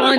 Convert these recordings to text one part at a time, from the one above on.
5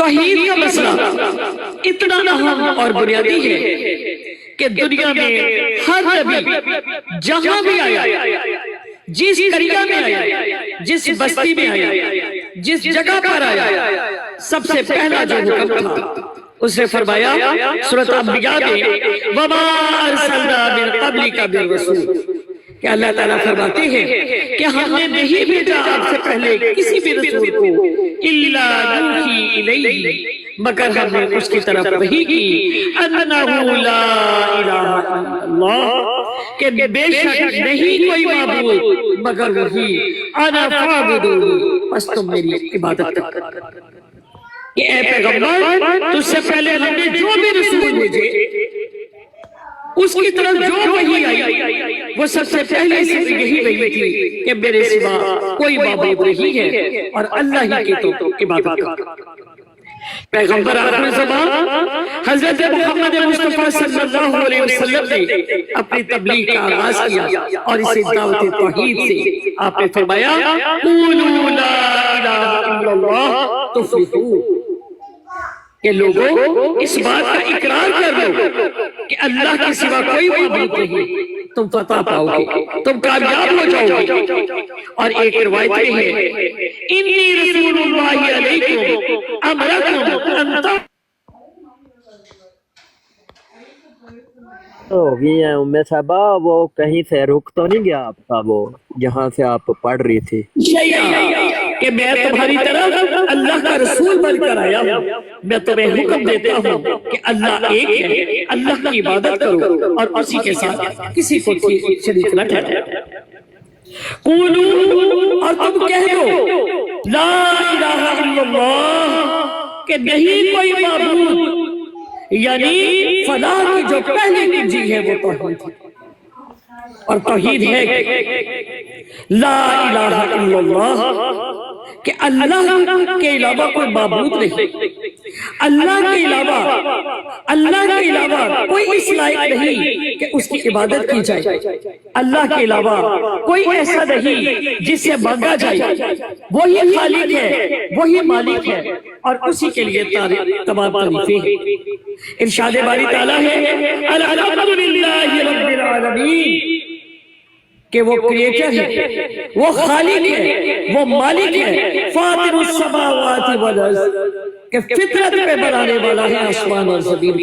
توحید کا مسئلہ اتنا اہم اور بنیادی ہے کہ دنیا میں ہر نبی جہاں بھی آیا، جس قریہ میں آیا، جس بستی میں آیا، جس جگہ پر آیا، سب سے پہلا جو حکم تھا اس نے فرمایا سورۃ انبیاء میں وَمَا أَرْسَلْنَا مِن قَبْلِكَ مِن رَسُولٍ، کہ اللہ تعالیٰ فرماتے ہیں کہ ہم نے نہیں بھیجا آپ سے پہلے کسی بھی رسول کو إِلَّا نُوحِي إِلَيْهِ، مگر ہم نے اس کی طرف وحی کی أَنَّهُ لَا إِلَهَ إِلَّا اللَّهُ، کہ بے شک نہیں کوئی معبود مگر وہی، أَنَا فَاعْبُدُونِي، بس تم میری عبادت کرو۔ کہ اے پیغمبر تجھ سے پہلے ہم نے جو بھی رسول بھیجے اس کی طرف جو وحی آئی وہ سب سے پہلے صرف یہی وحی تھی کہ میرے سوا کوئی معبود نہیں ہے اور اللہ ہی کی تو عبادت کرو۔ پیغمبر آخر زمان حضرت محمد مصطفیٰ صلی اللہ علیہ وسلم نے اپنی تبلیغ کا آغاز کیا اور اسے دعوت توحید سے آپ نے فرمایا قولوا لا الہ الا اللہ تفلحوا، کہ لوگوں اس بات کا اقرار کر لو کہ اللہ کے سوا کوئی معبود نہیں، تم فتح پاؤ گے، تم کامیاب ہو جاؤ گے۔ اور ایک روایت میں ہے انی رسول اللہ علیکم امرکم انت ہو گئی ہیں ام صاحبہ، وہ کہیں سے رک تو نہیں گیا آپ کا وہ جہاں سے آپ پڑھ رہی تھی؟ کہ میں تمہاری طرف اللہ کا رسول بن کر آیا ہوں، میں تمہیں حکم دیتا ہوں کہ اللہ ایک ہے، اللہ کی عبادت کرو اور اسی کے ساتھ کسی کو شریک نہ ٹھہراؤ۔ قولوا، اور تم کہہ دو لا الہ الا اللہ، کہ نہیں کوئی معبود، یعنی فلاح کی جو پہلی کنجی ہے وہ توحید ہے، اور توحید ہے لا الہ الا اللہ، کہ اللہ کے علاوہ کوئی معبود نہیں، اللہ کے علاوہ کوئی اس لائق نہیں کہ اس کی عبادت کی جائے، اللہ کے علاوہ کوئی ایسا نہیں جس سے مانگا جائے، وہی خالق ہے، وہی مالک ہے، اور اسی کے لیے تمام تعریفیں ہیں۔ ارشاد باری تعالیٰ ہے الحمدللہ رب العالمین، کہ وہ کریٹر ہے، وہ خالق ہے، وہ مالک ہے، فاطر السماوات والارض، کہ فطرت پہ بنانے والا ہے آسمان اور زمین۔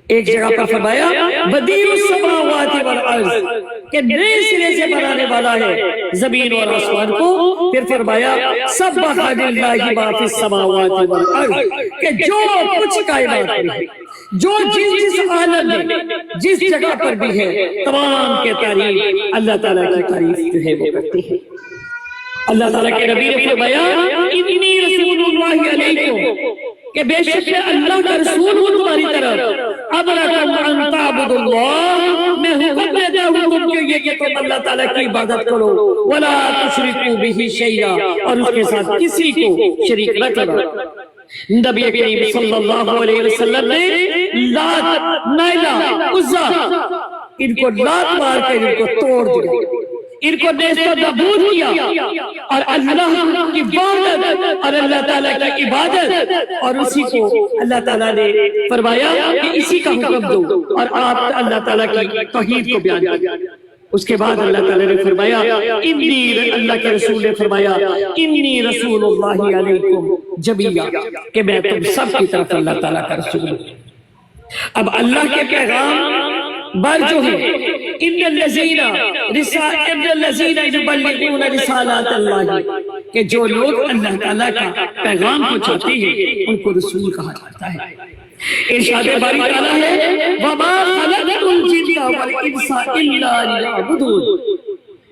ایک جگہ پر فرمایا بدیع السماوات والارض، کہ نئے سرے سے بنانے والا ہے زمین اور آسمان کو۔ پھر فرمایا سبح للہ ما فی السماوات والارض، کہ جو کچھ کائنات میں ہے، جو جس عالم میں جس جگہ پر بھی ہے، تمام کے تعریف اللہ تعالیٰ کی تعریف جو ہے وہ کرتے ہیں۔ اللہ تعالیٰ کے نبی نے فرمایا انی رسول اللہ علیکم، کہ بے شک اللہ کا رسول ہوں تمہاری طرف، امرکم ان تعبدوا اللہ، میں حکم دیتا ہوں تم کے یہ کہ تم اللہ تعالیٰ کی عبادت کرو، ولا تشرکوا بہ شیئا، اور اس کے ساتھ کسی کو شریک نہ کرو۔ نبی کریم صلی اللہ علیہ وسلم نے لات، نائلہ، عزا، ان کو لات مار کر ان کو توڑ دیا، ان کو نیست و نابود کیا، اور اللہ کی عبادت اور اللہ تعالیٰ کی عبادت، اور اسی کو اللہ تعالیٰ نے فرمایا کہ اسی کا حکم دو، اور آپ اللہ تعالیٰ کی توحید کو بیان کیا۔ اس کے بعد اللہ تعالیٰ نے فرمایا اللہ کے رسول نے فرمایا انی رسول اللہ علیکم جمیعا، کہ میں تم سب کی طرف اللہ تعالیٰ کا رسول ہوں۔ اب اللہ کے پیغام بار جو ہے ان الذین یبلغون رسالات اللہ، کہ جو لوگ اللہ تعالیٰ کا پیغام پہنچاتے ہیں ان کو رسول کہا جاتا ہے۔ ارشاد باری تعالیٰ ہے وَمَا خَلَقْتُ الْجِنَّ وَالْإِنسَ إِلَّا لِيَعْبُدُونِ،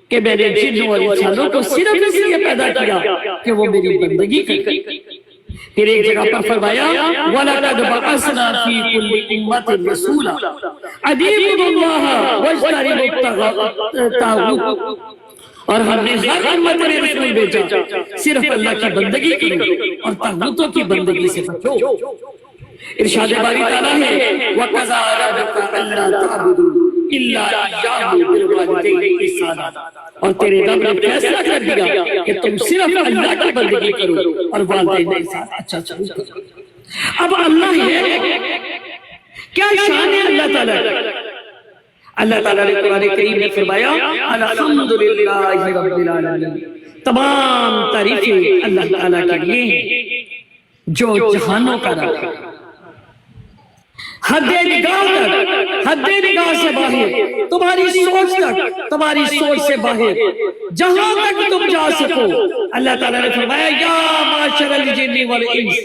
کہ میں نے جن اور انسانوں کو صرف اس لیے پیدا کیا کہ وہ میری بندگی کریں۔ پھر ایک جگہ پر فرمایا وَلَقَدْ بَعَثْنَا فِي كُلِّ أُمَّةٍ رَسُولًا أَنِ اعْبُدُوا اللَّهَ وَاجْتَنِبُوا الطَّاغُوتَ، اور ہم نے ہر امت میں رسول بھیجا صرف اللہ کی بندگی کرو اور طاغوتوں کی بندگی سے بچو۔ ارشاد باری تعالیٰ ہے وَقَضَىٰ رَبُّكَ أَلَّا تَعْبُدُوا إِلَّا إِيَّاهُ وَبِالْوَالِدَيْنِ إِحْسَانًا، احسانا، اور تیرے رب نے فیصلہ کر دیا کہ تم صرف اللہ کی بندگی کرو اور والدین کے ساتھ اچھا سلوک کرو۔ اب اللہ ہے، کیا شان ہے اللہ تعالیٰ کی؟ اللہ تعالیٰ نے قرآن کریم میں فرمایا الحمدللہ رب العالمین، تمام تعریفیں اللہ تعالیٰ کے لیے ہیں جو جہانوں کا رب ہے، حد نگاہ تک، حد نگاہ سے باہر، تمہاری سوچ تک، تمہاری سوچ سے باہر، جہاں تک تم جا سکو۔ اللہ تعالیٰ نے فرمایا یا معاشر الجن والانس،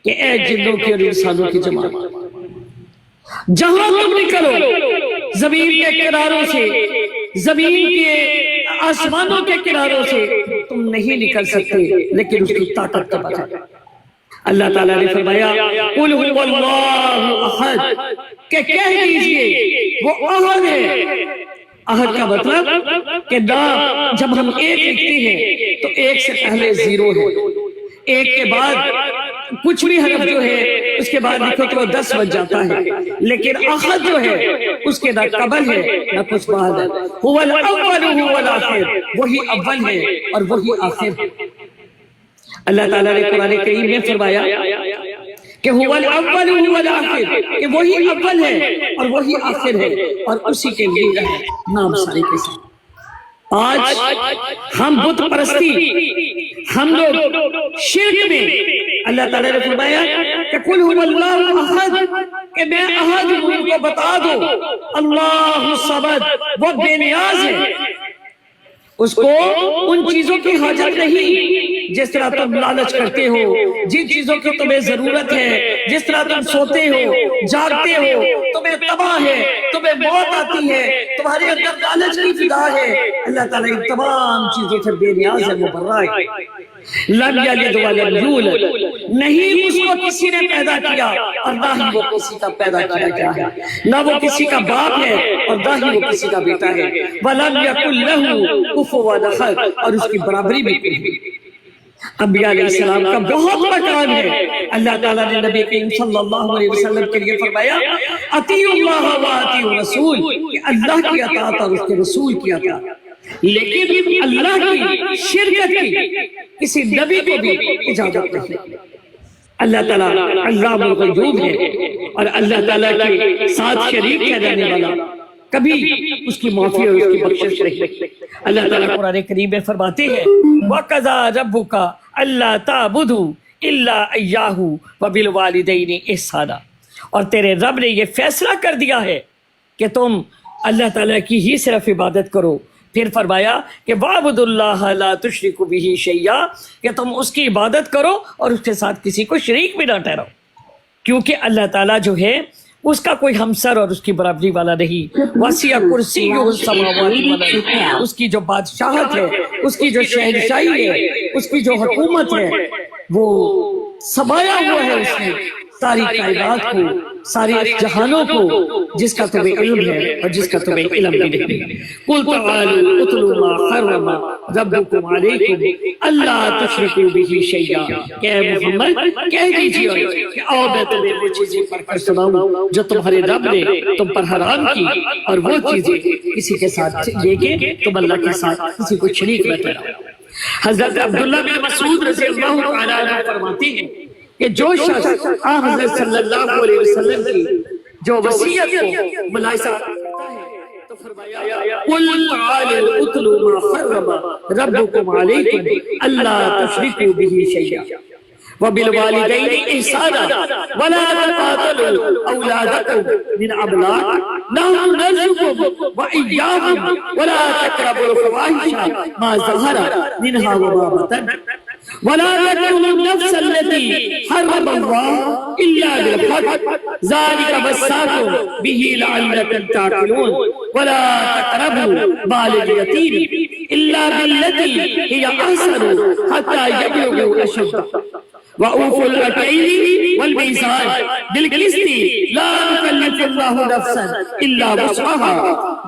کہ اے جنوں کی اور انسانوں کی جماعت، جہاں تم نکلو، زمین کے کناروں سے، زمین کے آسمانوں کے کناروں سے تم نہیں نکل سکتے لیکن اس کی طاقت کا بغیر۔ اللہ تعالیٰ نے فرمایا قل هو اللہ احد، کہ کہہ دیجئے وہ احد ہے۔ احد کا مطلب کہ نام جب ہم ایک لکھتے ہیں تو ایک سے پہلے زیرو ہے، ایک کے بعد کچھ بھی حرف جو ہے اس کے بعد لکھو تو وہ 10 بن جاتا ہے، لیکن احد جو ہے اس کے نہ قبل ہے نہ کچھ بعد ہے۔ هو الاول هو الاخر، وہی اول ہے اور وہی آخر ہے۔ اللہ تعالیٰ نے قرآن کریم میں فرمایا کہ هو الاول هو الاخر، کہ وہی اول ہے اور وہی آخر ہے، اور اسی کے لیے نام سارے کے ساتھ۔ آج ہم بت پرستی، ہم لوگ شرک میں، اللہ تعالیٰ نے فرمایا کہ قل هو اللہ احد، کہ میں احد ہوں، ان کو بتا دو اللہ الصمد، وہ بے نیاز ہے، اس کو ان چیزوں کی حاجت نہیں جس طرح تم لالچ کرتے ہو، جن چیزوں کی تمہیں ضرورت ہے، جس طرح تم سوتے ہو، جاگتے ہو، تمہیں تباہ ہے، تمہیں موت آتی ہے، تمہارے اندر لالچ کی فضا ہے، اللہ تعالیٰ ان تمام چیزوں سے بے نیاز ہے، مبرہ ہے۔ لم یلد ولم یولد، نہیں اس کو کسی نے پیدا کیا اور نہ ہی وہ کسی کا پیدا کیا گیا ہے، نہ وہ کسی کا باپ ہے اور نہ ہی وہ کسی کا بیٹا ہے۔ وَلَمْ يَكُنْ لَهُ كُفُوًا أَحَدٌ، اور اس کی برابری بھی کوئی نہیں۔ انبیاء علیہ السلام کا بہت مقام ہے۔ اللہ تعالیٰ نے نبی کریم صلی اللہ علیہ وسلم کے لیے فرمایا اطیعوا اللہ واطیعوا الرسول، کہ اللہ کی اطاعت اور اس کے رسول کی اطاعت، لیکن اللہ کی شرکت کی کسی نبی کو بھی اجازت نہیں۔ اللہ تعالیٰ علام الغیوب ہے، اور اللہ تعالیٰ کے ساتھ شریک کیا جانے والا کبھی اس کی معافی اور اس کی بخشش نہیں۔ اللہ تعالیٰ قرآن کریم میں فرماتے ہیں وَقَضَىٰ رَبُّكَ أَلَّا تَعْبُدُوا إِلَّا إِيَّاهُ وَبِالْوَالِدَيْنِ إِحْسَانًا، اور تیرے رب نے یہ فیصلہ کر دیا ہے کہ تم اللہ تعالیٰ کی ہی صرف عبادت کرو۔ پھر فرمایا کہ وَاعْبُدُوا اللَّهَ لَا تُشْرِكُوا بِهِ شَيْئًا، کہ تم اس کی عبادت کرو اور اس کے ساتھ کسی کو شریک بھی نہ ٹھہراؤ، کیونکہ اللہ تعالیٰ جو ہے اس کا کوئی ہمسر اور اس کی برابری والا نہیں۔ وَسِعَ كُرْسِيُّهُ السَّمَاوَاتِ وَالْأَرْضَ، اس کی جو بادشاہت ہے، اس کی جو شہنشاہی ہے، اس کی جو حکومت ہے، وہ سمایا ہوا ہے اس نے ساری کائنات کو، سارے جہانوں کو، جس کا تمہیں علم ہے اور جس کا تمہیں علم بھی نہیں۔ قُلْ تَعَالُوا اُتْلُوا مَا حَرَّمَ رَبُّكُمْ عَلَيْكُمْ أَلَّا تُشْرِكُوا بِهِ شَيْئًا، کہ اے محمد کہہ دیجیے کہ آؤ میں تمہیں وہ چیزیں پڑھ کر سناؤں جو تمہارے رب نے تم پر حرام کی، اور وہ چیزیں کسی کے ساتھ لے کے تم اللہ کے ساتھ کسی کو شریک نہ ٹھہراؤ۔ حضرت عبداللہ بن مسعود رضی اللہ تعالیٰ عنہ فرماتے ہیں کہ جو شخص حضرت صلی اللہ علیہ وسلم کی جو وصیت کو ملاحظہ کرتا ہے تو فرمایا قُلْ تَعَالَوْا اُتْلُوا مَا حَرَّمَ رَبُّكُمْ عَلَيْكُمْ أَلَّا تُشْرِكُوا بِهِ شَيْئًا وَبِالْوَالِدَيْنِ إِحْسَانًا وَلَا تَقْتُلُوا أَوْلَادَكُمْ مِنْ إِمْلَاقٍ نَحْنُ نَرْزُقُكُمْ وَإِيَّاهُمْ وَلَا تَقْرَبُوا الْفَوَاحِشَ مَا ظَهَرَ مِنْهَا وَمَا بَطَنَ وَلَا تَقْتُلُوا النَّفْسَ الَّتِي حَرَّمَ اللَّهُ إِلَّا بِالْحَقِّ ذَلِكَ وَصَّاكُم بِهِ لَعَلَّكُمْ تَعْقِلُونَ وَلَا تَقْرَبُوا مَالَ الْيَتِيمِ إِلَّا بِالَّتِي هِيَ أَحْسَنُ حَتَّى يَبْلُغَ أَشُدَّهُ وَأَوْفُوا الْكَيْلَ وَالْمِيزَانَ بِالْقِسْطِ لَا يُكَلِّفُ اللَّهُ نَفْسًا إِلَّا وُسْعَهَا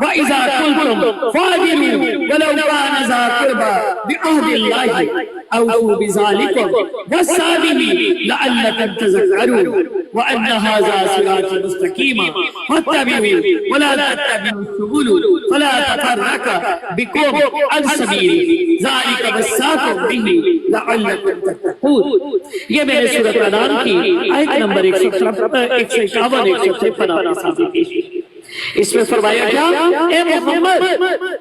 وَإِذَا قُلْتُمْ فَاعْدِلُوا وَلَوْ كَانَ ذَا قُرْبَى بِعَهْدِ اللَّهِ أَوْفُوا بِذَلِكُمْ وَالصَّابِرِينَ لَعَلَّكُمْ تَذَكَّرُونَ وَأَنَّ هَذَا صِرَاطِي مُسْتَقِيمًا فَاتَّبِعُوهُ وَلَا تَتَّبِعُوا السُّبُلَ فَلَا تَفَرَّقَ بِكُمْ عَنْ سَبِيلِهِ ذَلِكَ وَصَّاكُم بِهِ لَعَلَّكُمْ تَتَّقُونَ۔ یہ میں نے سورۃ انعام کی آیت نمبر 151-153 آپ کے سامنے پیش کی۔ اس میں فرمایا کیا؟ اے محمد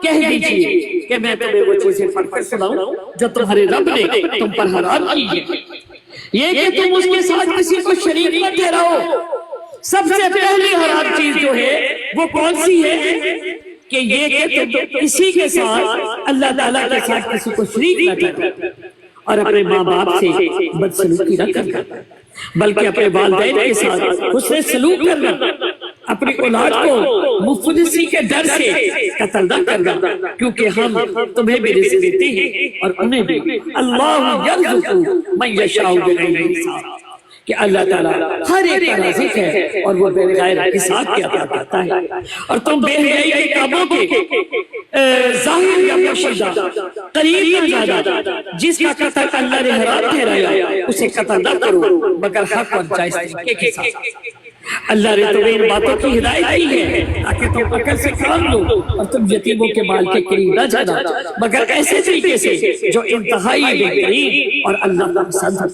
کہہ دیجئے کہ میں تمہیں وہ چیزیں پڑھ کر سناؤں جو تمہارے رب نے تم پر حرام کی ہے، یہ کہ تم اس کے ساتھ کسی کو شریک نہ ٹھہراؤ۔ سب سے پہلی حرام چیز جو ہے وہ کون سی ہے؟ کہ یہ کہ تم کسی کے ساتھ اللہ تعالیٰ کے ساتھ کسی کو شریک نہ ٹھہراؤ، اور اپنے ماں باپ سے بدسلوکی نہ کرنا، بلکہ اپنے والدین کے ساتھ حسن سلوک کرنا، اپنی اولاد کو مفلسی کے ڈر سے قتل نہ کرنا، کیونکہ ہم تمہیں بھی رزق دیتے ہیں اور انہیں بھی۔ اللہ یرزق من یشاء بغیر حساب، کہ اللہ تعالیٰ ہر ایک کا رازق ہے اور وہ بغیر حساب کے عطا کرتا ہے۔ اور تم بے حیائی کے کاموں کے ظاہر یا پوشیدہ قریب نہ جانا، جس کا قتل اللہ نے حرام ٹھہرایا اسے قتل نہ کرو مگر حق اور جائز طریقے کے ساتھ۔ اللہ نے تمہیں ان باتوں کی ہدایت کی ہے تاکہ تم عقل سے کام لو، اور تم یتیموں کے مال کے قریب نہ جانا مگر ایسے طریقے سے جو انتہائی بہترین اور اللہ کا پسند ہے،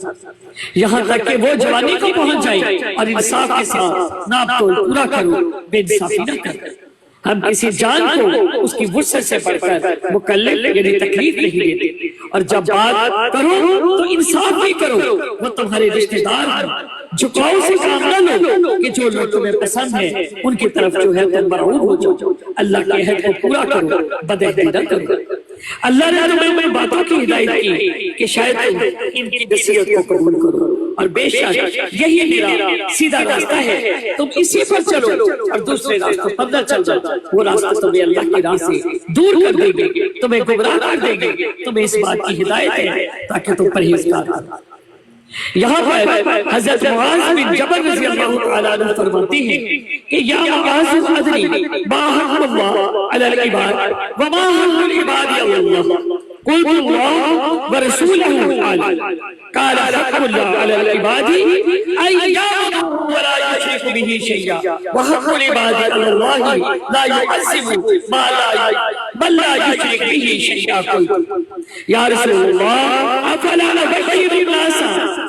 یہاں تک کہ وہ جوانی کو پہنچ جائے، اور انصاف کے ساتھ ناپ تول پورا کرو، بے انصافی نہ کرو۔ ہم کسی جان کو اس کی وسعت سے بڑھ کر مکلف یعنی تکلیف نہیں دیتے، اور جب بات کرو تو انصاف بھی کرو، وہ تمہارے رشتہ دار ہیں، جھکاؤ سے کام نہ لو کہ جو لوگ تمہیں پسند ہیں ان کی طرف جو ہے تم مرعوب ہو جاؤ۔ اللہ کے عہد کو پورا کرو، بدعہدی نہ کرو۔ اللہ نے تمہیں ان باتوں کی ہدایت کی کہ شاید تم ان کی نصیحت کو قبول کرو، اور بے شک یہی میرا سیدھا راستہ ہے، تم اسی پر چلو اور دوسرے راستوں پر نہ چل جاؤ، وہ راستہ تمہیں اللہ کی راہ سے دور کر دیں گے، تمہیں گمراہ کر دیں گے۔ تمہیں اس بات کی ہدایت ہے تاکہ تم پرہیزگار ہو۔ یہاں پر حضرت معاذ بن جبل رضی اللہ تعالیٰ عنہ فرماتے ہیں کہ یا معاذ ادری ما حق اللہ علی العباد وما حق العباد علی اللہ، قلت اللہ ورسولہ عالم، قال حق اللہ علی العباد ان یعبدوہ ولا یشرکوا بہ شیئا، وحق العباد علی اللہ لا يعذب من لا یشرک بہ شیئا۔ قلت یا رسول اللہ افلا نبشر الناس،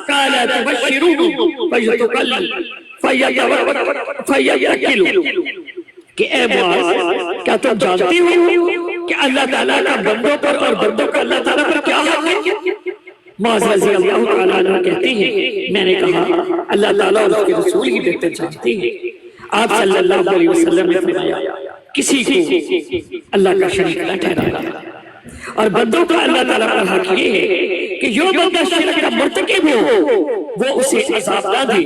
قال تبشروهم فیتکلوا، کہ اے معاذ کیا تم جانتے ہو کہ اللہ تعالیٰ کا بندوں پر اور بندوں کا اللہ تعالیٰ پر کیا حق ہے؟ معاذ رضی اللہ تعالیٰ عنہ کہتے ہیں میں نے کہا اللہ تعالیٰ اور اس کے رسول ہی بہتر جانتے ہیں۔ آپ صلی اللہ علیہ وسلم نے فرمایا کسی کو اللہ کا شریک نہ ٹھہرانا، اور بندوں کا اللہ تعالیٰ پر حق یہ ہے کہ جو بندہ شرک کا مرتکب ہو وہ اسے عذاب نہ دے۔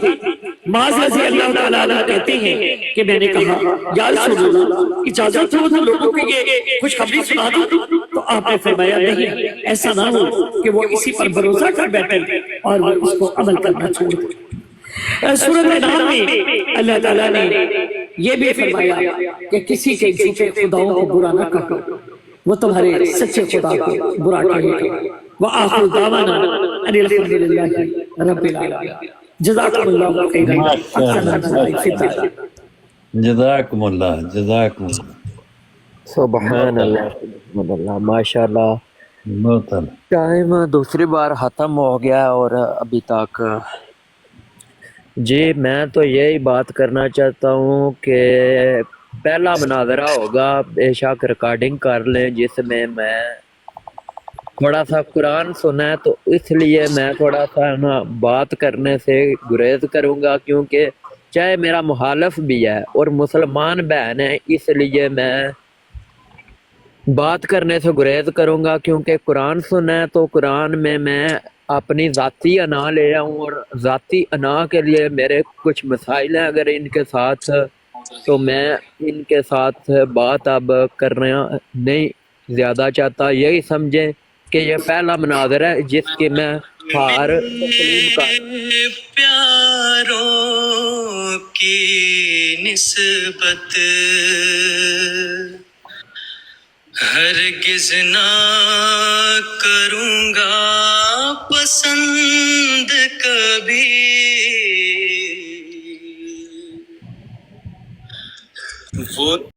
معاذ رضی اللہ تعالیٰ عنہ کہتے ہیں کہ میں نے کہا یا رسول اللہ اجازت ہو تو لوگوں کو یہ خوشخبری سنا دو، تو آپ نے فرمایا نہیں، ایسا نہ ہو کہ وہ اسی پر بھروسہ کر بیٹھے اور وہ اس کو عمل کرنا چھوڑ دے۔ سورۃ انعام میں اللہ تعالیٰ نے یہ بھی فرمایا کہ کسی کے جھوٹے خداؤں کو برا نہ کرو، وہ تمہارے سچے خدا کو برا کہے گا۔ وآخر دعوانا ان الحمد للہ رب العالمین۔ جزاکم اللہ خیرا۔ جزاکم اللہ، جزاکم اللہ، سبحان اللہ، سبحان اللہ، ماشاءاللہ۔ بہت اعلیٰ۔ ٹائم دوسری بار ختم ہو گیا اور ابھی تک جی میں تو یہی بات کرنا چاہتا ہوں کہ پہلا مناظرہ ہوگا، بے شک ریکارڈنگ کر لیں، جس میں تھوڑا سا قرآن سنا ہے، تو اس لیے میں تھوڑا سا بات کرنے سے گریز کروں گا، کیونکہ چاہے میرا مخالف بھی ہے اور مسلمان بہن ہے، اس لیے میں بات کرنے سے گریز کروں گا، کیونکہ قرآن سنا ہے تو قرآن میں اپنی ذاتی انا لے آؤں، اور ذاتی انا کے لیے میرے کچھ مسائل ہیں اگر ان کے ساتھ، تو میں ان کے ساتھ بات اب کرنا نہیں زیادہ چاہتا۔ یہی سمجھیں کہ یہ پہلا مناظرہ ہے جس کی میں ہار تسلیم کر پیاروں کی نسبت ہرگز نہ کروں گا پسند کبھی وہ